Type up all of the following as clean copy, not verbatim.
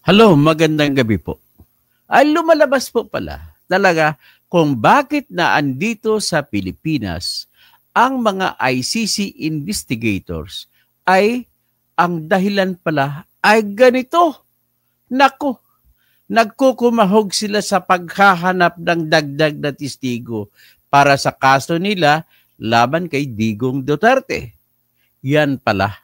Hello, magandang gabi po. Ay lumalabas po pala talaga kung bakit na andito sa Pilipinas ang mga ICC investigators ay ang dahilan pala ay ganito. Naku, nagkukumahog sila sa paghahanap ng dagdag na testigo para sa kaso nila laban kay Digong Duterte. Yan pala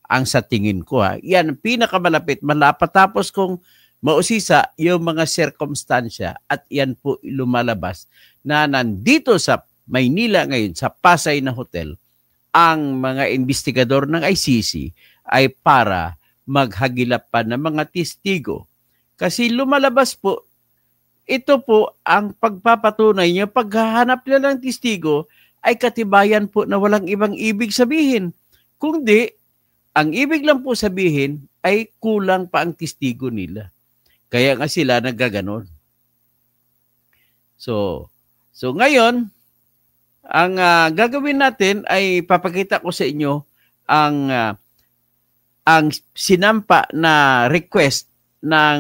ang sa tingin ko yan pinakamalapit malapatapos kung mausisa yung mga sirkumstansya at yan po lumalabas na nandito sa Maynila ngayon sa Pasay na hotel ang mga investigador ng ICC ay para maghagilap pa ng mga testigo. Kasi lumalabas po, ito po ang pagpapatunay niya, paghahanap nila ng testigo ay katibayan po na walang ibang ibig sabihin. Kung di, ang ibig lang po sabihin ay kulang pa ang testigo nila. Kaya nga sila nagaganon. So ngayon, ang gagawin natin ay papakita ko sa inyo ang sinampa na request ng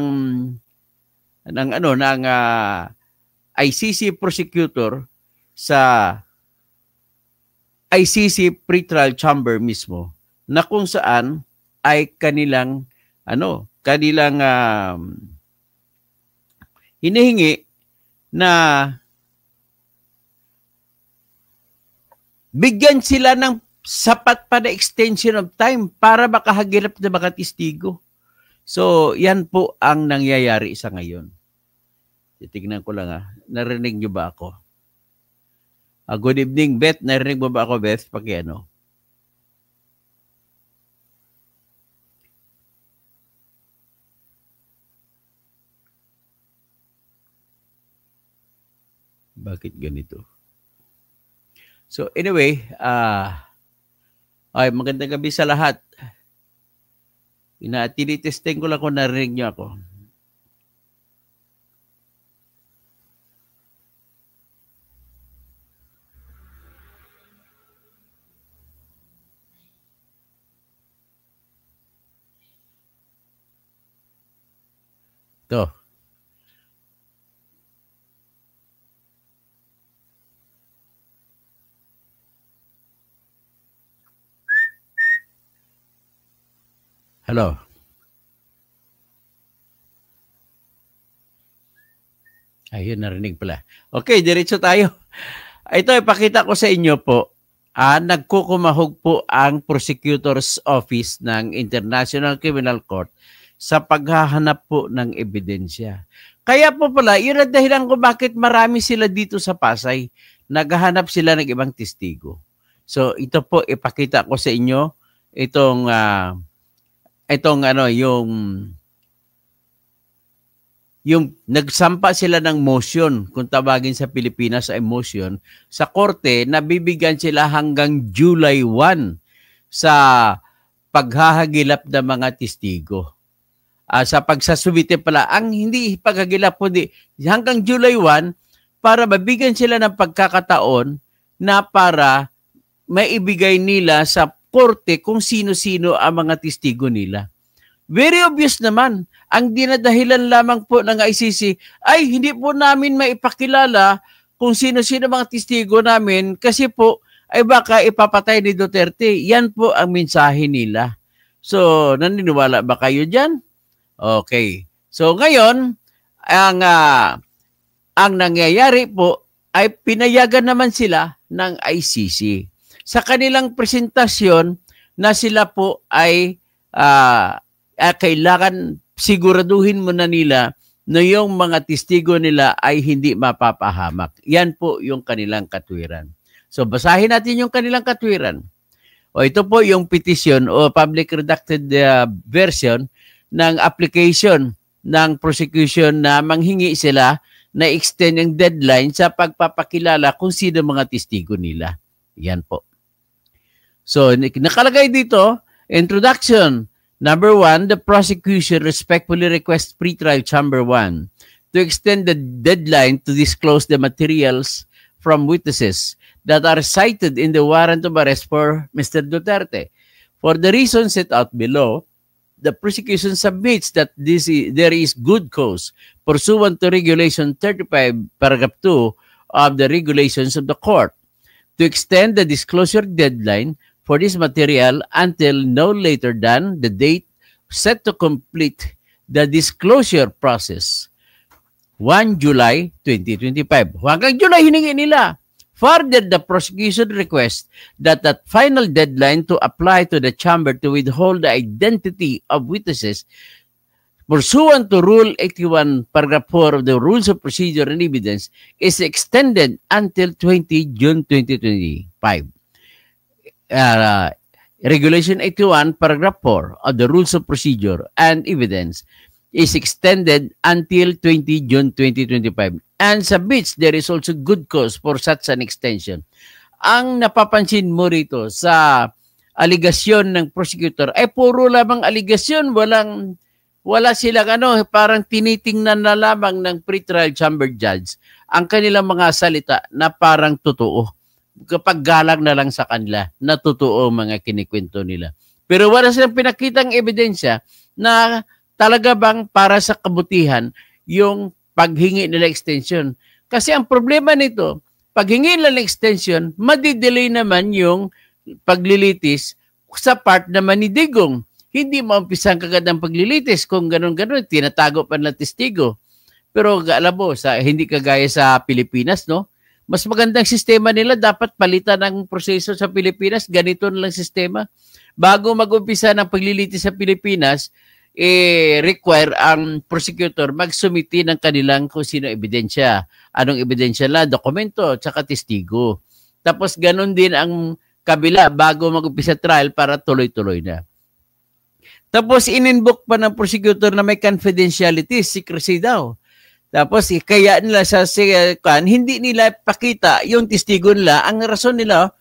ICC prosecutor sa ICC pretrial chamber mismo, na kung saan ay kanilang hinihingi na bigyan sila ng sapat pa na extension of time para makahagilap ng mga testigo. So, yan po ang nangyayari sa ngayon. Titignan ko lang narinig nyo ba ako? Good evening, Beth. Narinig mo ba ako, Beth? Pakiano. Bakit ganito? So anyway, ay magandang gabi sa lahat. Tinitesting ko lang kung narinig niyo ako. To. Hello. Ayun, narinig pala. Okay, diretso tayo. Ito, ipakita ko sa inyo po. Nagkukumahog po ang Prosecutor's Office ng International Criminal Court sa paghahanap po ng ebidensya. Kaya po pala, yun ang dahilan kung bakit marami sila dito sa Pasay. Naghahanap sila ng ibang testigo. So, ito po, ipakita ko sa inyo yung nagsampa sila ng motion, kung tawagin sa Pilipinas ay motion, sa korte na bibigyan sila hanggang July 1 sa paghahagilap ng mga testigo. Sa pagsasubite pala, ang hindi paghagilap po hanggang July 1 para mabigyan sila ng pagkakataon na para maibigay nila sa korte kung sino-sino ang mga testigo nila. Very obvious naman, ang dinadahilan lamang po ng ICC ay hindi po namin maipakilala kung sino-sino mga testigo namin kasi po ay baka ipapatay ni Duterte. Yan po ang mensahe nila. So, naniniwala ba kayo dyan? Okay. So, ngayon, ang nangyayari po ay pinayagan naman sila ng ICC. Sa kanilang presentasyon na sila po ay kailangan siguraduhin muna nila na yung mga testigo nila ay hindi mapapahamak. Yan po yung kanilang katwiran. So basahin natin yung kanilang katwiran. Ito po yung petition o public redacted version ng application ng prosecution na manghingi sila na extend yung deadline sa pagpapakilala kung sino mga testigo nila. Yan po. So nakalagay dito, introduction. Number 1, the prosecution respectfully requests pretrial chamber 1 to extend the deadline to disclose the materials from witnesses that are cited in the warrant of arrest for Mr. Duterte. For the reasons set out below, the prosecution submits that there is good cause pursuant to Regulation 35, Paragraph 2 of the regulations of the court to extend the disclosure deadline for this material until no later than the date set to complete the disclosure process, 1 July 2025. Hanggang July hiningi nila. Further, the prosecution requests that final deadline to apply to the chamber to withhold the identity of witnesses pursuant to Rule 81, Paragraph 4 of the Rules of Procedure and Evidence is extended until 20 June 2025. Regulation 81, Paragraph 4 of the Rules of Procedure and Evidence is extended until 20 June 2025 and submits there is also good cause for such an extension. Ang napapansin mo rito sa aligasyon ng prosecutor ay puro lamang aligasyon, wala silang parang tinitingnan na lamang ng pretrial chamber judge ang kanilang mga salita na parang totoo. Kapag galang na lang sa kanila na totoo mga kinikwento nila. Pero wala silang pinakitang ebidensya na talaga bang para sa kabutihan yung paghingi nila extension. Kasi ang problema nito, paghingi nila ng extension, madidelay naman yung paglilitis sa part naman ni Digong. Hindi maumpisan kagad ang paglilitis kung ganun-ganun, tinatago pa ng testigo. Pero alam mo, hindi kagaya sa Pilipinas, no? Mas magandang sistema nila, dapat palitan ng proseso sa Pilipinas, ganito na lang sistema. Bago mag-umpisa ng paglilitis sa Pilipinas, require ang prosecutor magsumiti ng kanilang kung sino ebidensya. Anong ebidensya na? Dokumento, tsaka testigo. Tapos ganun din ang kabila bago mag-umpisa trial para tuloy-tuloy na. Tapos in-invoke pa ng prosecutor na may confidentiality, secrecy daw. Tapos kaya nila sa hindi nila pakita yung testigo nila. Ang rason nila,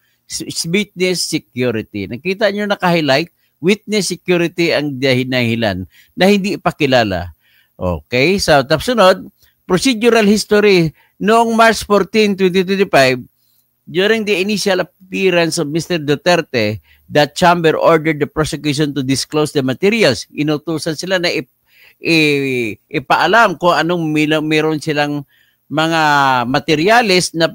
witness security. Nakita nyo naka-highlight? Witness security ang dahilan na hindi ipakilala. Okay, so tapos sunod, procedural history. Noong March 14, 2025, during the initial appearance of Mr. Duterte, the chamber ordered the prosecution to disclose the materials. Inutusan sila na ipaalam kung anong meron silang mga materyales na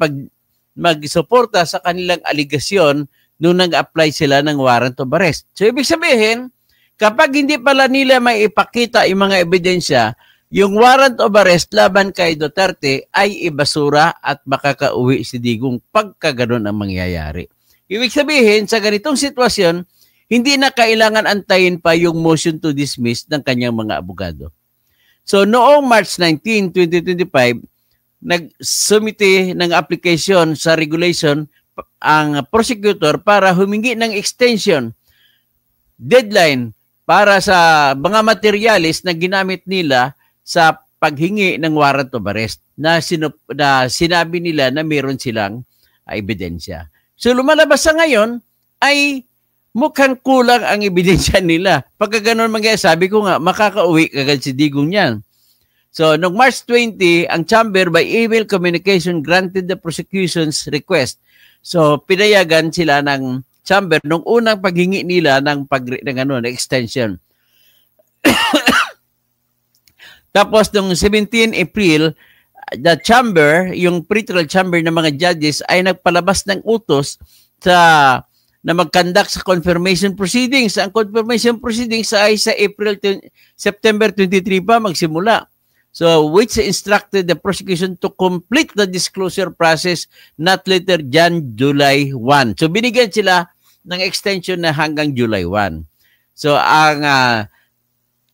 magsuporta sa kanilang aligasyon nung nag-apply sila ng warrant of arrest. So, ibig sabihin, kapag hindi pala nila may ipakita yung mga ebidensya, yung warrant of arrest laban kay Duterte ay ibasura at makakauwi si Digong pagka ganun ang mangyayari. Ibig sabihin, sa ganitong sitwasyon, hindi na kailangan antayin pa yung motion to dismiss ng kanyang mga abogado. So, noong March 19, 2025, nag-sumite ng application sa regulation ang prosecutor para humingi ng extension deadline para sa mga materyales na ginamit nila sa paghingi ng warrant of arrest na sinabi nila na meron silang ebidensya. So lumalabas sa ngayon ay mukhang kulang ang ebidensya nila. Pagka ganun sabi ko nga, makakauwi kagad si Digong yan. So noong March 20, ang chamber by email communication granted the prosecution's request. So, pinayagan sila ng chamber nung unang paghingi nila ng extension. Tapos, noong 17 April, the chamber, yung pretrial chamber ng mga judges ay nagpalabas ng utos na mag-conduct sa confirmation proceedings. Ang confirmation proceedings ay sa September 23 pa magsimula. So, which instructed the prosecution to complete the disclosure process not later than July 1. So, binigyan sila ng extension na hanggang July 1. So, ang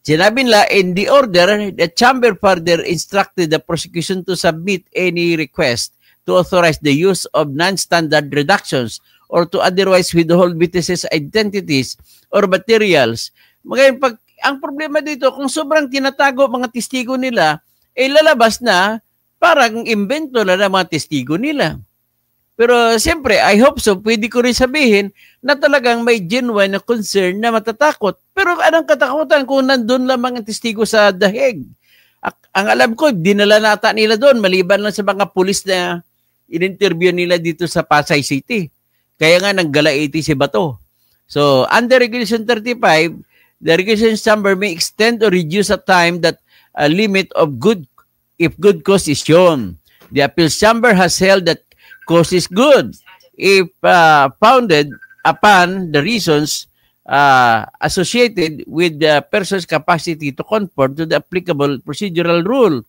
sinabi nila, in the order, the chamber further instructed the prosecution to submit any request to authorize the use of non-standard reductions or to otherwise withhold witnesses' identities or materials. Ngayon, ang problema dito, kung sobrang tinatago mga testigo nila, lalabas na parang invento na ng mga testigo nila. Pero siyempre, I hope so, pwede ko rin sabihin na talagang may genuine na concern na matatakot. Pero anong katakutan kung nandun lamang ang testigo sa dahig? Ang alam ko, dinala nata nila doon, maliban lang sa mga pulis na in-interview nila dito sa Pasay City. Kaya nga, nanggalaiti si Bato. So, under Regulation 35, the regulation chamber may extend or reduce a time that a limit of if good cause is shown. The appeals chamber has held that cause is good if founded upon the reasons associated with the person's capacity to conform to the applicable procedural rule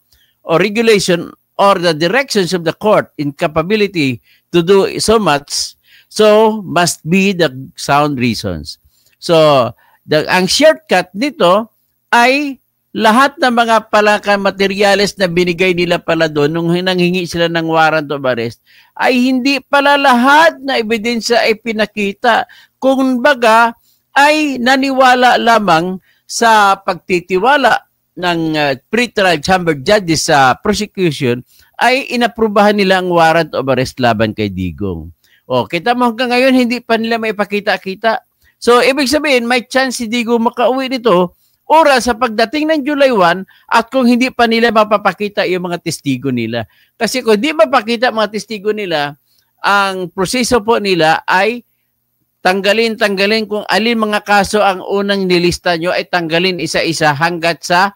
or regulation or the directions of the court incapability to do so much, so must be the sound reasons. So, ang shortcut nito ay lahat ng mga palaka materyales na binigay nila pala doon nung nanghingi sila ng warrant of arrest ay hindi pala lahat na ebidensya ay pinakita. Kung baga ay naniwala lamang sa pagtitiwala ng pre-trial chamber judges sa prosecution ay inaprubahan nila ang warrant of arrest laban kay Digong. O, kita mo hanggang ngayon hindi pa nila may pakita-kita. So, ibig sabihin, may chance si Digong makauwi nito oras sa pagdating ng July 1 at kung hindi pa nila mapapakita yung mga testigo nila. Kasi kung hindi mapakita mga testigo nila, ang proseso po nila ay tanggalin kung alin mga kaso ang unang nilista nyo ay tanggalin isa-isa hanggat sa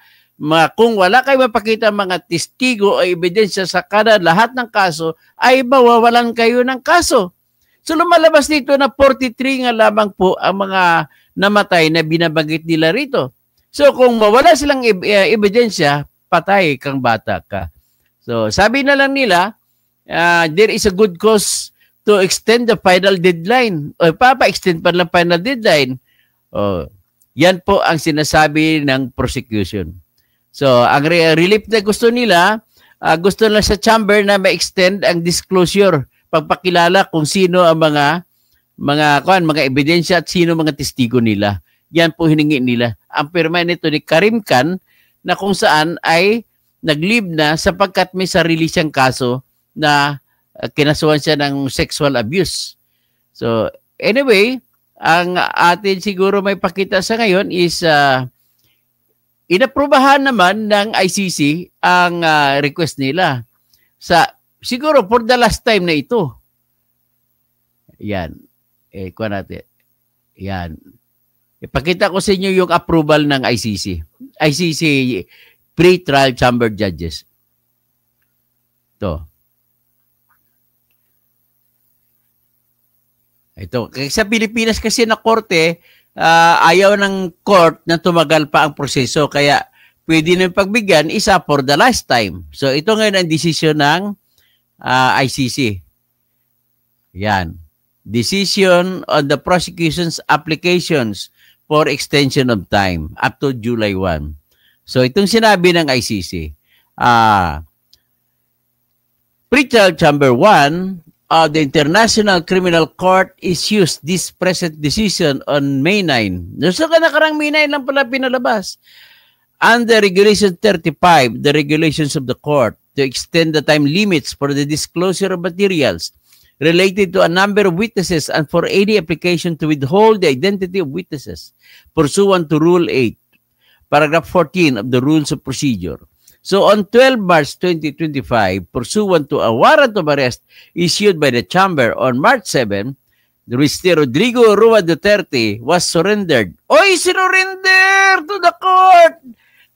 kung wala kayo mapakita mga testigo o ebidensya sa kada lahat ng kaso ay mawawalan kayo ng kaso. So lumalabas dito na 43 nga lamang po ang mga namatay na binabanggit nila rito. So kung mawala silang ebidensya, patay kang bata ka. So sabi na lang nila, there is a good cause to extend the final deadline. O papa-extend pa lang final deadline. Yan po ang sinasabi ng prosecution. So ang relief na gusto nila, gusto nila sa chamber na ma-extend ang disclosure, pagpakilala kung sino ang mga ebidensya at sino mga testigo nila. Yan po hiningi nila. Ang pirma nito ni Karim Khan na kung saan ay nag-leave na sapagkat may sarili siyang kaso na kinasuhan siya ng sexual abuse. So anyway, ang atin siguro may pakita sa ngayon is inaprubahan naman ng ICC ang request nila. Siguro for the last time na ito. Yan. Kuha natin. Yan. Ipakita ko sa inyo yung approval ng ICC. ICC pre-trial chamber judges. Ito. Sa Pilipinas kasi na korte, ayaw ng court na tumagal pa ang proseso. Kaya pwede nang pagbigyan isa for the last time. So ito ngayon ang desisyon ng ICC. Yan. Decision on the prosecution's applications for extension of time up to July 1. So itong sinabi ng ICC, Pre-trial Chamber 1 the International Criminal Court issues this present decision on May 9. So nakarang May 9 lang pala pinalabas. Under Regulation 35, the regulations of the court to extend the time limits for the disclosure of materials related to a number of witnesses and for any application to withhold the identity of witnesses pursuant to Rule 8, Paragraph 14 of the Rules of Procedure. So on 12 March 2025, pursuant to a warrant of arrest issued by the Chamber on March 7, Mr. Rodrigo Rua Duterte was surrendered. Oy, sinurrender to the court!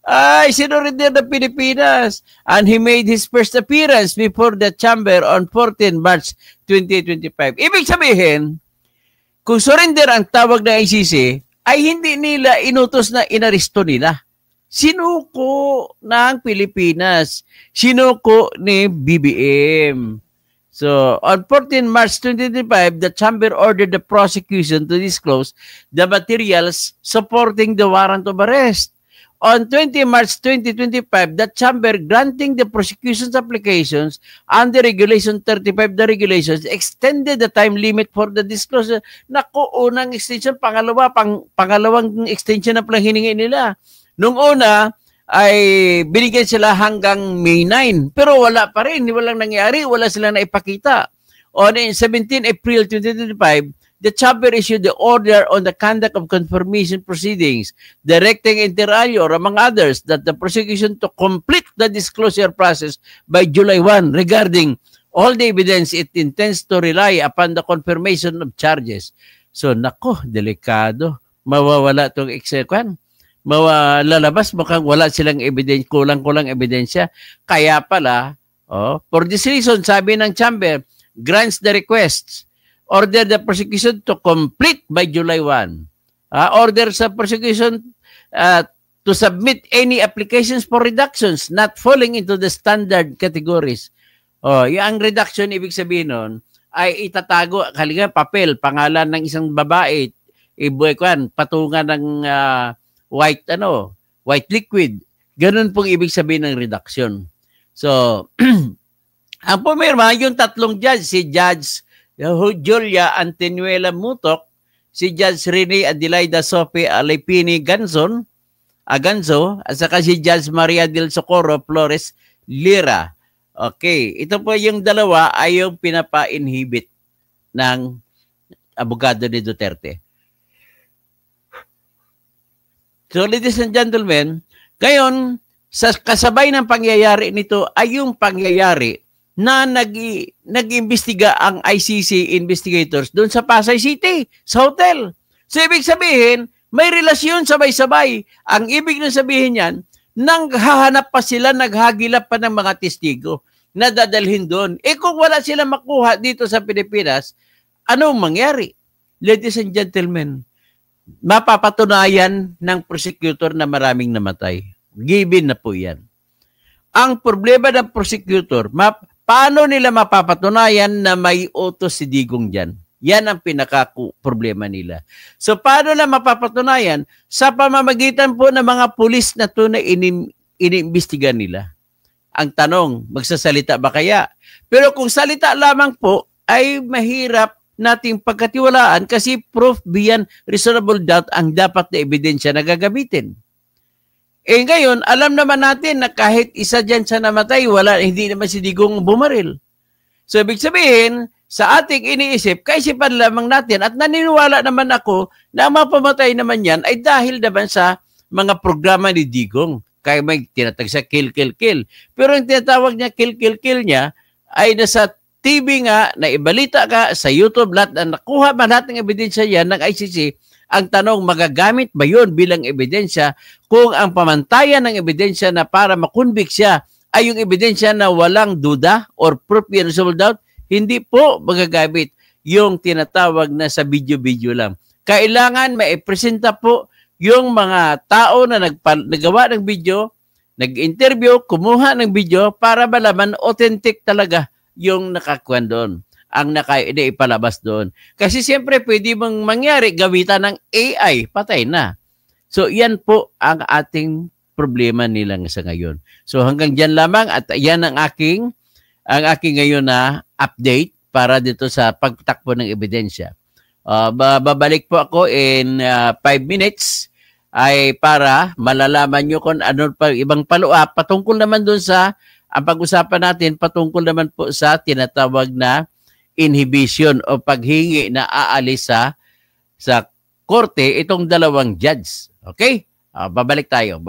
Ay, sinurrender ng Pilipinas. And he made his first appearance before the Chamber on 14 March 2025. Ibig sabihin, kung surrender ang tawag ng ICC, ay hindi nila inutos na inaresto nila. Sinuko ng Pilipinas. Sinuko ni BBM. So, on 14 March 2025, the Chamber ordered the prosecution to disclose the materials supporting the warrant of arrest. On 20 March 2025, the Chamber granting the prosecution's applications under Regulation 35, the regulations extended the time limit for the disclosure. Naku, unang extension, pangalawang extension na pala hiningi nila. Nung una ay binigyan sila hanggang May 9, pero wala pa rin, walang nangyari, wala silang naipakita. On 17 April 2025, the Chamber issued the order on the conduct of confirmation proceedings, directing inter alia, among others, that the prosecution to complete the disclosure process by July 1 regarding all the evidence it intends to rely upon the confirmation of charges. So, nako, delikado. mawawala itong execuan. Lalabas mukhang wala silang ebidensya, kulang-kulang ebidensya. Kaya pala, for this reason, sabi ng chamber, grants the requests, order the prosecution to complete by July 1. Order sa prosecution to submit any applications for reductions not falling into the standard categories. Yung reduction, ibig sabihin nun, ay itatago, kaliga, papel, pangalan ng isang babae, patungan ng white liquid. Ganun pong ibig sabihin ng reduction. So, ang pumirma, yung tatlong judge, si Judge Julia Antenuela Mutok, si Judge Rene Adelaida Sophie Alipini Ganzo, at saka si Judge Maria del Socorro Flores Lira. Okay, ito po yung dalawa ay yung pinapa-inhibit ng abogado ni Duterte. So, ladies and gentlemen, ngayon, sa kasabay ng pangyayari nito ay yung pangyayari na nag-imbestiga ang ICC investigators doon sa Pasay City, sa hotel. So, ibig sabihin, may relasyon sabay-sabay. Ang ibig na sabihin yan, nanghahanap pa sila, naghagilap pa ng mga testigo na dadalhin doon. Kung wala sila makuha dito sa Pilipinas, anong mangyari? Ladies and gentlemen, mapapatunayan ng prosecutor na maraming namatay. Given na po yan. Ang problema ng prosecutor, paano nila mapapatunayan na may utos si Digong dyan? Yan ang pinaka-problema nila. So, paano na mapapatunayan? Sa pamamagitan po ng mga pulis na ito na iniimbestiga nila. Ang tanong, magsasalita ba kaya? Pero kung salita lamang po, ay mahirap nating pagkatiwalaan kasi proof beyond reasonable doubt ang dapat na ebidensya na gagamitin. Ngayon, alam naman natin na kahit isa dyan sa namatay, hindi naman si Digong bumaril. So, ibig sabihin, sa ating iniisip, kaisipan lamang natin at naniniwala naman ako na ang mapamatay naman yan ay dahil naman sa mga programa ni Digong. Kaya may tinatag sa kill, kill, kill. Pero ang tinatawag niya, kill, kill, kill niya ay nasa TV nga, na ibalita ka sa YouTube, lahat na nakuha man lahat ng ebidensya yan ng ICC. Ang tanong, magagamit ba yun bilang ebidensya kung ang pamantayan ng ebidensya na para makonvict siya ay yung ebidensya na walang duda or proof beyond reasonable doubt? Hindi po magagamit yung tinatawag na sa video-video lang. Kailangan maipresenta po yung mga tao na nagawa ng video, nag-interview, kumuha ng video para malaman authentic talaga yung nakakuan doon, ang ipalabas doon. Kasi siyempre pwede mong mangyari, gawitan ng AI, patay na. So yan po ang ating problema nila sa ngayon. So hanggang dyan lamang at yan ang aking ngayon na update para dito sa pagtakbo ng ebidensya. Babalik po ako in 5 minutes ay para malalaman nyo kung ano pa ibang follow-up patungkol naman doon sa ang pag-usapan natin patungkol naman po sa tinatawag na inhibition o paghingi na aalis sa korte itong dalawang judge. Okay? Babalik tayo.